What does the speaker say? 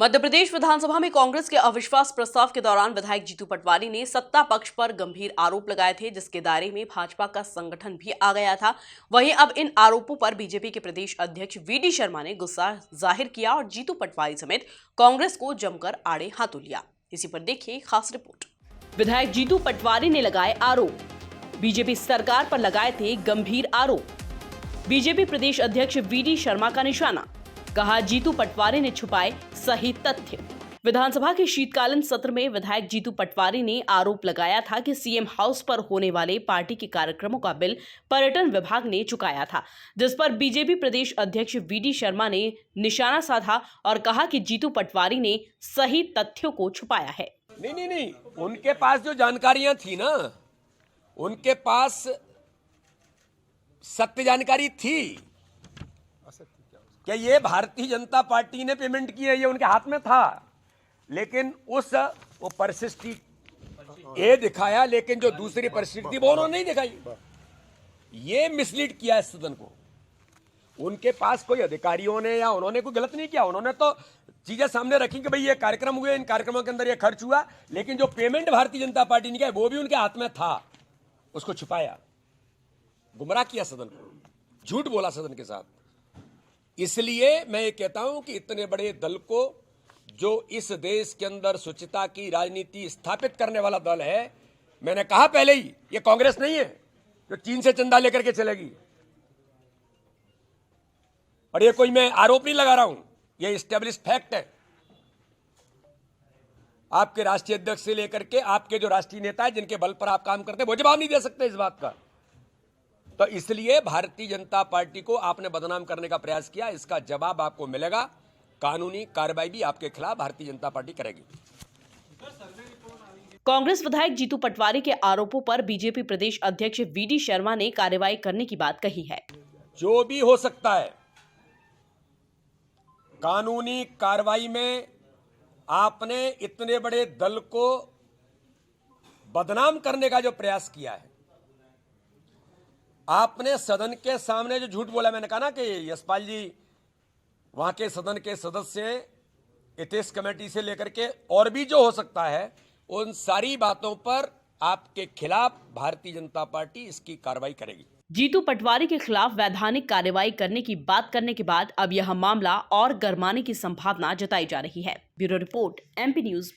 मध्य प्रदेश विधानसभा में कांग्रेस के अविश्वास प्रस्ताव के दौरान विधायक जीतू पटवारी ने सत्ता पक्ष पर गंभीर आरोप लगाए थे, जिसके दायरे में भाजपा का संगठन भी आ गया था। वहीं अब इन आरोपों पर बीजेपी के प्रदेश अध्यक्ष वीडी शर्मा ने गुस्सा जाहिर किया और जीतू पटवारी समेत कांग्रेस को जमकर आड़े हाथों लिया। इसी पर देखिए खास रिपोर्ट। विधायक जीतू पटवारी ने लगाए आरोप, बीजेपी सरकार पर लगाए थे गंभीर आरोप। बीजेपी प्रदेश अध्यक्ष वीडी शर्मा का निशाना, कहा जीतू पटवारी ने छुपाए सही तथ्य। विधानसभा के शीतकालीन सत्र में विधायक जीतू पटवारी ने आरोप लगाया था कि सीएम हाउस पर होने वाले पार्टी के कार्यक्रमों का बिल पर्यटन विभाग ने चुकाया था, जिस पर बीजेपी प्रदेश अध्यक्ष वीडी शर्मा ने निशाना साधा और कहा कि जीतू पटवारी ने सही तथ्यों को छुपाया है। नहीं, उनके पास जो जानकारियां थी ना, उनके पास सत्य जानकारी थी। क्या ये भारतीय जनता पार्टी ने पेमेंट की है, ये उनके हाथ में था, लेकिन वो परिशिष्टि ये दिखाया, लेकिन जो दूसरी परिशिष्टि वो उन्होंने नहीं दिखाई। ये मिसलीड किया है सदन को। उनके पास कोई अधिकारियों ने या उन्होंने कोई गलत नहीं किया, उन्होंने तो चीजें सामने रखी कि भाई ये कार्यक्रम हुए, इन कार्यक्रमों के अंदर ये खर्च हुआ, लेकिन जो पेमेंट भारतीय जनता पार्टी ने किया वो भी उनके हाथ में था, उसको छुपाया, गुमराह किया सदन को, झूठ बोला सदन के साथ। इसलिए मैं ये कहता हूं कि इतने बड़े दल को, जो इस देश के अंदर शुचिता की राजनीति स्थापित करने वाला दल है, मैंने कहा पहले ही, ये कांग्रेस नहीं है जो चीन से चंदा लेकर के चलेगी। और ये कोई मैं आरोप नहीं लगा रहा हूं, ये एस्टेब्लिश फैक्ट है। आपके राष्ट्रीय अध्यक्ष से लेकर के आपके जो राष्ट्रीय नेता है, जिनके बल पर आप काम करते हैं, वो जवाब नहीं दे सकते इस बात का। तो इसलिए भारतीय जनता पार्टी को आपने बदनाम करने का प्रयास किया, इसका जवाब आपको मिलेगा। कानूनी कार्रवाई भी आपके खिलाफ भारतीय जनता पार्टी करेगी। कांग्रेस विधायक जीतू पटवारी के आरोपों पर बीजेपी प्रदेश अध्यक्ष वीडी शर्मा ने कार्रवाई करने की बात कही है। जो भी हो सकता है, कानूनी कार्रवाई में आपने इतने बड़े दल को बदनाम करने का जो प्रयास किया है, आपने सदन के सामने जो झूठ बोला, मैंने कहा ना कि यशपाल जी वहां के सदन के सदस्य हैं, एथिक्स कमेटी से लेकर के और भी जो हो सकता है, उन सारी बातों पर आपके खिलाफ भारतीय जनता पार्टी इसकी कार्रवाई करेगी। जीतू पटवारी के खिलाफ वैधानिक कार्रवाई करने की बात करने के बाद अब यह मामला और गरमाने की संभावना जताई जा रही है। Bureau report, MP news.